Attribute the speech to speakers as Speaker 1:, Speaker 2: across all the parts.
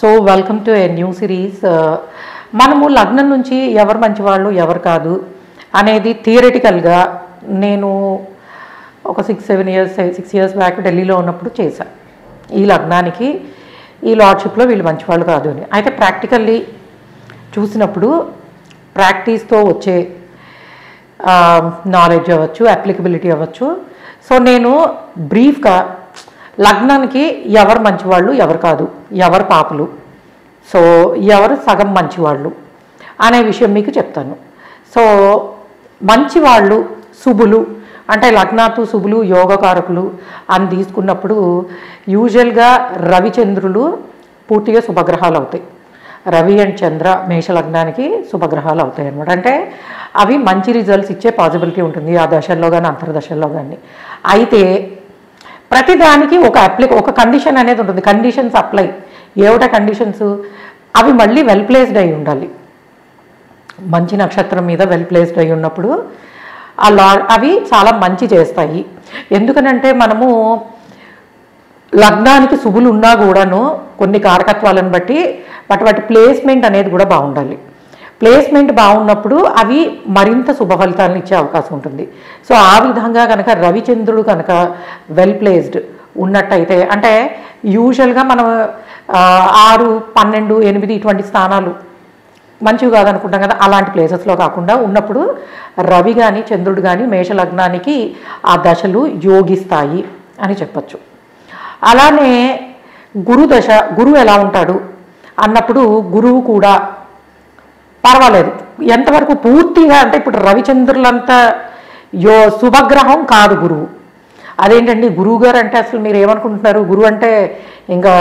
Speaker 1: So welcome to a new series. మనము లగ్నం నుంచి ఎవరు మంచివాళ్ళు ఎవరు కాదు అనేది థియరిటికల్గా నేను ఒక 6 years బ్యాక్ ఢిల్లీలో ఉన్నప్పుడు చేశాను. ఈ లగ్నానికి ఈ లార్డ్షిప్లో వీళ్ళు మంచివాళ్ళు కాదు అని. అయితే ప్రాక్టికల్లీ చూసినప్పుడు ప్రాక్టీస్తో వచ్చే నాలెడ్జ్ అవ్వచ్చు, అప్లికబిలిటీ అవ్వచ్చు. సో నేను బ్రీఫ్గా లగ్నానికి ఎవరు మంచివాళ్ళు ఎవరు కాదు, ఎవరు పాపలు, సో ఎవరు సగం మంచివాళ్ళు అనే విషయం మీకు చెప్తాను. సో మంచివాళ్ళు శుభులు అంటే లగ్నాతు శుభులు యోగకారకులు అని తీసుకున్నప్పుడు యూజువల్గా రవిచంద్రులు పూర్తిగా శుభగ్రహాలు అవుతాయి. రవి అండ్ చంద్ర మేష లగ్నానికి శుభగ్రహాలు అవుతాయి అన్నమాట. అంటే అవి మంచి రిజల్ట్స్ ఇచ్చే పాసిబిలిటీ ఉంటుంది ఆ దశల్లో కానీ అంతర్దశల్లో కానీ. అయితే ప్రతిదానికి ఒక కండిషన్ అనేది ఉంటుంది. Conditions apply. ఏమిటా కండిషన్స్? అవి మళ్ళీ వెల్ ప్లేస్డ్ అయి ఉండాలి. మంచి నక్షత్రం మీద వెల్ ప్లేస్డ్ అయి ఉన్నప్పుడు అవి చాలా మంచి చేస్తాయి. ఎందుకనంటే మనము లగ్నానికి శుభులు ఉన్నా కూడాను కొన్ని కారకత్వాలను బట్టి వాటి ప్లేస్మెంట్ అనేది కూడా బాగుండాలి. ప్లేస్మెంట్ బాగున్నప్పుడు అవి మరింత శుభ ఫలితాలను ఇచ్చే అవకాశం ఉంటుంది. సో ఆ విధంగా కనుక రవిచంద్రుడు కనుక వెల్ ప్లేస్డ్ ఉన్నట్టయితే, అంటే యూజువల్గా మనం 6, 12, 8 ఇటువంటి స్థానాలు మంచివి కాదనుకుంటాం కదా, అలాంటి ప్లేసెస్లో కాకుండా ఉన్నప్పుడు రవి కానీ చంద్రుడు కానీ మేషలగ్నానికి ఆ దశలు యోగిస్తాయి అని చెప్పచ్చు. అలానే గురుదశ, గురువు ఎలా ఉంటాడు అన్నప్పుడు గురువు కూడా పర్వాలేదు. ఎంతవరకు పూర్తిగా అంటే ఇప్పుడు రవిచంద్రులంత శుభగ్రహం కాదు గురువు. అదేంటండి గురువు గారు అంటే అసలు మీరు ఏమనుకుంటున్నారు? గురువు అంటే ఇంకా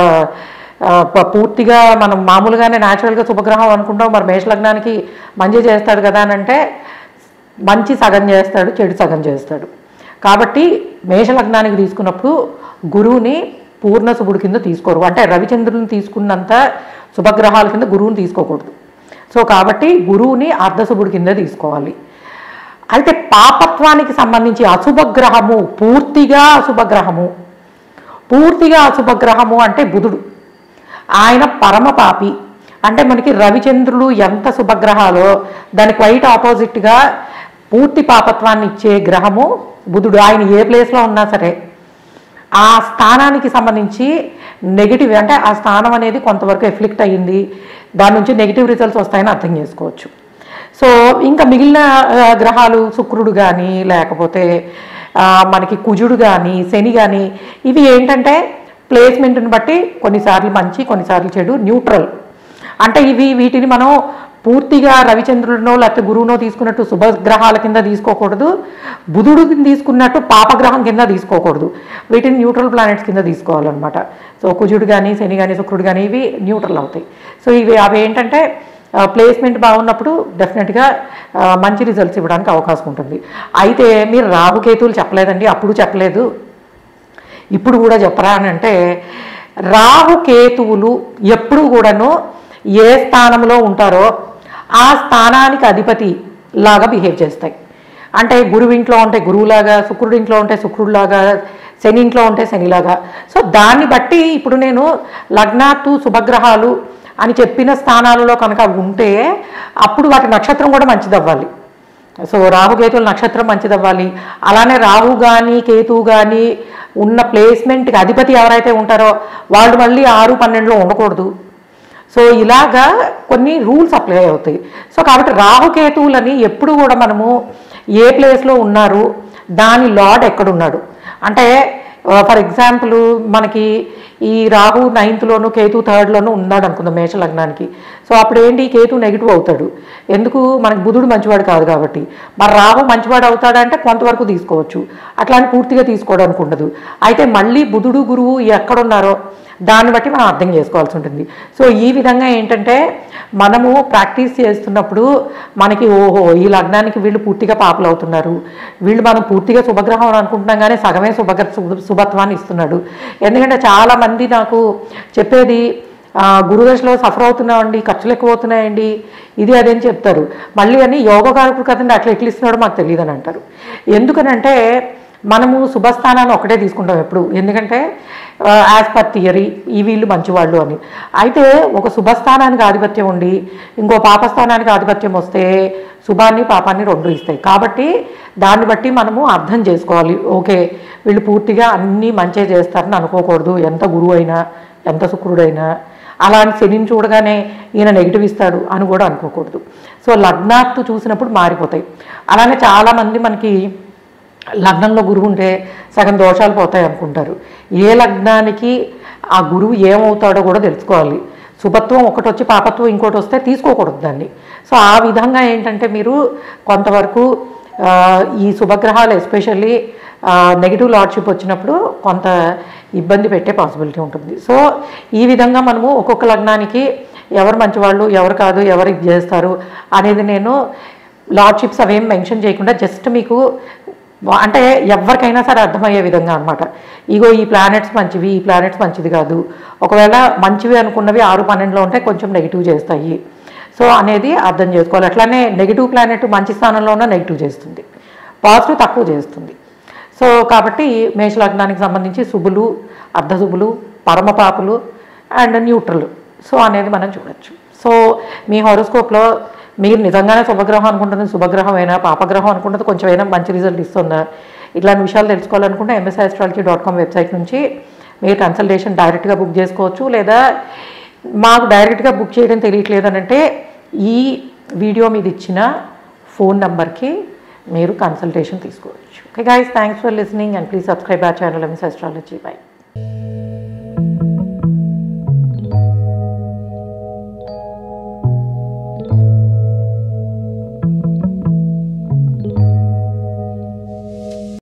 Speaker 1: పూర్తిగా మనం మామూలుగానే న్యాచురల్గా శుభగ్రహం అనుకుంటాం. మరి మేషలగ్నానికి మంచి చేస్తాడు కదా అని అంటే మంచి సగం చేస్తాడు, చెడు సగం చేస్తాడు. కాబట్టి మేషలగ్నానికి తీసుకున్నప్పుడు గురువుని పూర్ణ శుభుడి కింద తీసుకోరు. అంటే రవిచంద్రుని తీసుకున్నంత శుభగ్రహాల కింద గురువుని తీసుకోకూడదు. సో కాబట్టి గురువుని అర్ధశుభుడి కింద తీసుకోవాలి. అయితే పాపత్వానికి సంబంధించి అశుభగ్రహము, పూర్తిగా అశుభగ్రహము అంటే బుధుడు. ఆయన పరమ పాపి. అంటే మనకి రవిచంద్రుడు ఎంత శుభగ్రహాలో దానికి క్వైట్ ఆపోజిట్గా పూర్తి పాపత్వాన్ని ఇచ్చే గ్రహము బుధుడు. ఆయన ఏ ప్లేస్లో ఉన్నా సరే ఆ స్థానానికి సంబంధించి నెగిటివ్, అంటే ఆ స్థానం అనేది కొంతవరకు ఎఫ్లిక్ట్ అయ్యింది, దాని నుంచి నెగిటివ్ రిజల్ట్స్ వస్తాయని అర్థం చేసుకోవచ్చు. సో ఇంకా మిగిలిన గ్రహాలు శుక్రుడు కానీ లేకపోతే మనకి కుజుడు కానీ శని కానీ ఇవి ఏంటంటే ప్లేస్మెంట్ని బట్టి కొన్నిసార్లు మంచి కొన్నిసార్లు చెడు, న్యూట్రల్. అంటే వీటిని మనం పూర్తిగా రవిచంద్రుడినో లేకపోతే గురువునో తీసుకున్నట్టు శుభగ్రహాల కింద తీసుకోకూడదు, బుధుడిని తీసుకున్నట్టు పాపగ్రహం కింద తీసుకోకూడదు. వీటిని న్యూట్రల్ ప్లానెట్స్ కింద తీసుకోవాలన్నమాట. సో కుజుడు కానీ శని కానీ శుక్రుడు కానీ ఇవి న్యూట్రల్ అవుతాయి. సో అవి ఏంటంటే ప్లేస్మెంట్ బాగున్నప్పుడు డెఫినెట్గా మంచి రిజల్ట్స్ ఇవ్వడానికి అవకాశం ఉంటుంది. అయితే మీరు రాహుకేతువులు చెప్పలేదండి, అప్పుడు చెప్పలేదు, ఇప్పుడు కూడా చెప్పరా అని అంటే, రాహుకేతువులు ఎప్పుడు కూడాను ఏ స్థానంలో ఉంటారో ఆ స్థానానికి అధిపతి లాగా బిహేవ్ చేస్తాయి. అంటే గురువింట్లో ఉంటే గురువులాగా, శుక్రుడింట్లో ఉంటే శుక్రుడిలాగా, శని ఇంట్లో ఉంటే శనిలాగా. సో దాన్ని బట్టి ఇప్పుడు నేను లగ్నాత్తు శుభగ్రహాలు అని చెప్పిన స్థానాలలో కనుక ఉంటే అప్పుడు వాటి నక్షత్రం కూడా మంచిదవ్వాలి. సో రాహుకేతువుల నక్షత్రం మంచిదవ్వాలి. అలానే రాహు కానీ కేతువు కానీ ఉన్న ప్లేస్మెంట్కి అధిపతి ఎవరైతే ఉంటారో వాళ్ళు మళ్ళీ 6, 12లో ఉండకూడదు. సో ఇలాగా కొన్ని రూల్స్ అప్లై అవుతాయి. సో కాబట్టి రాహుకేతువులని ఎప్పుడు కూడా మనము ఏ ప్లేస్లో ఉన్నారు, దాని లార్డ్ ఎక్కడున్నాడు అంటే, ఫర్ ఎగ్జాంపుల్ మనకి ఈ రాహు 9th కేతు 3rd ఉన్నాడు అనుకుందాం మేష లగ్నానికి. సో అప్పుడు ఏంటి, కేతు నెగిటివ్ అవుతాడు. ఎందుకు? మనకి బుధుడు మంచివాడు కాదు కాబట్టి. మరి రాహు మంచివాడు అవుతాడంటే కొంతవరకు తీసుకోవచ్చు, అట్లాంటి పూర్తిగా తీసుకోవడానికి ఉండదు. అయితే మళ్ళీ బుధుడు గురువు ఎక్కడున్నారో దాన్ని బట్టి మనం అర్థం చేసుకోవాల్సి ఉంటుంది. సో ఈ విధంగా ఏంటంటే మనము ప్రాక్టీస్ చేస్తున్నప్పుడు మనకి ఓహో ఈ లగ్నానికి వీళ్ళు పూర్తిగా పాపలు అవుతున్నారు, వీళ్ళు మనం పూర్తిగా శుభగ్రహం అని అనుకుంటున్నాం కానీ సగమే శుభత్వాన్ని ఇస్తున్నాడు. ఎందుకంటే చాలామంది నాకు చెప్పేది గురుదశలో సఫర్ అవుతున్నామండి, ఖర్చులు ఎక్కువ అవుతున్నాయండి, ఇది అదేని చెప్తారు. మళ్ళీ అని యోగకారకుడు కదండి అట్లా ఎట్లా ఇస్తున్నాడో మాకు తెలియదు అని అంటారు. ఎందుకనంటే మనము శుభస్థానాన్ని ఒకటే తీసుకుంటాం ఎప్పుడు, ఎందుకంటే యాజ్ పర్ థియరీ ఈ వీళ్ళు మంచివాళ్ళు అని. అయితే ఒక శుభస్థానానికి ఆధిపత్యం ఉండి ఇంకో పాపస్థానానికి ఆధిపత్యం వస్తే శుభాన్ని పాపాన్ని రెండు ఇస్తాయి. కాబట్టి దాన్ని బట్టి మనము అర్థం చేసుకోవాలి. ఓకే, వీళ్ళు పూర్తిగా అన్నీ మంచే చేస్తారని అనుకోకూడదు. ఎంత గురువు అయినా, ఎంత శుక్రుడైనా. అలాంటి శనిని చూడగానే ఈయన నెగిటివ్ ఇస్తాడు అని కూడా అనుకోకూడదు. సో లగ్నాత్తు చూసినప్పుడు మారిపోతాయి. అలానే చాలామంది మనకి లగ్నంలో గురువు ఉంటే సగం దోషాలు పోతాయి అనుకుంటారు. ఏ లగ్నానికి ఆ గురువు ఏమవుతాడో కూడా తెలుసుకోవాలి. శుభత్వం ఒకటి వచ్చి పాపత్వం ఇంకోటి వస్తే తీసుకోకూడదు దాన్ని. సో ఆ విధంగా ఏంటంటే మీరు కొంతవరకు ఈ శుభగ్రహాలు ఎస్పెషల్లీ నెగిటివ్ లార్డ్షిప్ వచ్చినప్పుడు కొంత ఇబ్బంది పెట్టే పాసిబిలిటీ ఉంటుంది. సో ఈ విధంగా మనము ఒక్కొక్క లగ్నానికి ఎవరు మంచివాళ్ళు, ఎవరు కాదు, ఎవరు ఇది చేస్తారు అనేది నేను లార్డ్షిప్స్ అవేం మెన్షన్ చేయకుండా జస్ట్ మీకు అంటే ఎవరికైనా సరే అర్థమయ్యే విధంగా అనమాట. ఇగో ఈ ప్లానెట్స్ మంచివి, ఈ ప్లానెట్స్ మంచిది కాదు, ఒకవేళ మంచివి అనుకున్నవి 6-12లో ఉంటే కొంచెం నెగిటివ్ చేస్తాయి. సో అనేది అర్థం చేసుకోవాలి. అట్లానే నెగిటివ్ ప్లానెట్ మంచి స్థానంలో ఉన్న నెగిటివ్ చేస్తుంది, పాజిటివ్ తక్కువ చేస్తుంది. సో కాబట్టి మేషలగ్నానికి సంబంధించి శుభులు, అర్ధశుభులు, పరమపాపులు అండ్ న్యూట్రల్ సో అనేది మనం చూడొచ్చు. సో మీ హారోస్కోప్లో మీరు నిజంగానే శుభగ్రహం అనుకుంటుంది శుభగ్రహమైనా, పాపగ్రహం అనుకుంటుంది కొంచెం అయినా మంచి రిజల్ట్ ఇస్తుందా, ఇట్లాంటి విషయాలు తెలుసుకోవాలనుకుంటే msastrology.com వెబ్సైట్ నుంచి మీరు కన్సల్టేషన్ డైరెక్ట్గా బుక్ చేసుకోవచ్చు. లేదా మాకు డైరెక్ట్గా బుక్ చేయడం తెలియట్లేదు అని అంటే ఈ వీడియో మీద ఇచ్చిన ఫోన్ నెంబర్కి మీరు కన్సల్టేషన్ తీసుకోవచ్చు. Okay guys, thanks for listening and please subscribe our channel MS Astrology. By.